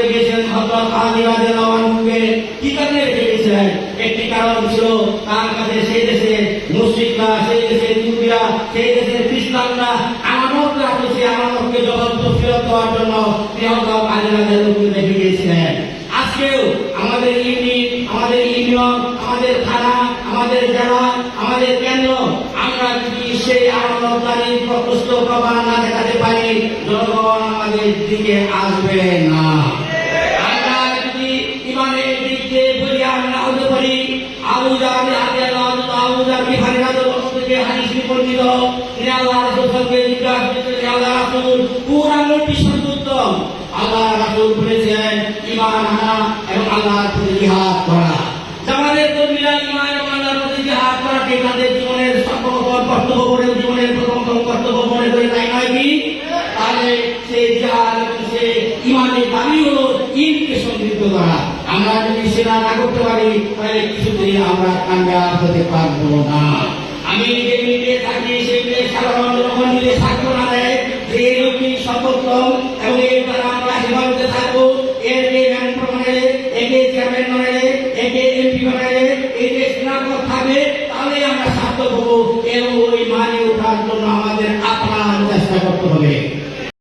গিয়েছিলেন হযরত আলী রাদিয়াল্লাহু আনহুকে। কি কারণে রেখে গিয়েছিলেন? একটি কারণ ছিল তার কাছে সেই দেশে মুশরিকরা, সেই দেশে ইহুদিরা, সেই দেশের খ্রিস্টানরা আমানত রাখতো, সেই আমানতকে যখন ফেরত দেওয়ার জন্য হযরত আলী রাদিয়াল্লাহু আনহুকে রেখে গিয়েছিলেন। আজকেও আমাদের ইউনিট, আমাদের ইউনিয়ন, আমাদের থানা, আমাদের জেলা, আমাদের কেন্দ্র, আমরা যদি সেই আমানতদারির প্রকৃষ্ট প্রমাণ না দেখাতে পারি, জনগণ আমাদের দিকে আসবে না। আমরা যদি ইমানের দিক দিয়ে বলিয়ান না হতে পারি, আবু জাহল রাদিয়াল্লাহু আনহু, আবু জাহল বিহারী রাদিয়াল্লাহু থেকে হাদিস বর্ণিত, তিনি আল্লাহ রাসূলকে জিজ্ঞাসা করেছেন, আল্লাহ রাসূল কোন আমলটি সর্বোত্তম? আল্লাহ রাসূল বলেছেন ঈমান আনা এবং আল্লাহর প্রতি জিহাদ করা। আমাদের কর্মীরা ঈমান এবং আল্লাহর প্রতি জিহাদ করাকে তাদের জীবনের সর্বপ্রথম কর্তব্য করে, জীবনের প্রথম কর্তব্য মনে করে, তাই নয় কি? তাহলে সেই জিহাদ এবং সেই ঈমানের দাবি হলো ঈদকে সমৃদ্ধ করা। আমরা যদি সেটা না করতে পারি তাহলে কিছুতেই আমরা কামিয়াব হতে পারবো না। আমি যে মিলে থাকি সেগুলো সাধারণ জনগণ মিলে সাক্ষ্য না দেয় যে এই লোকটি সর্বোত্তম এবং এর দ্বারা আমরা হেফাজতে থাকবো, একে ম্যান বানালে, একে চেয়ারম্যান বানালে, একে এমপি বানালে, একে স্নাতক থাকবে, তাহলে আমরা সার্থক হবো এবং ওই মানে ওঠার জন্য আমাদের আপ্রাণ চেষ্টা করতে হবে।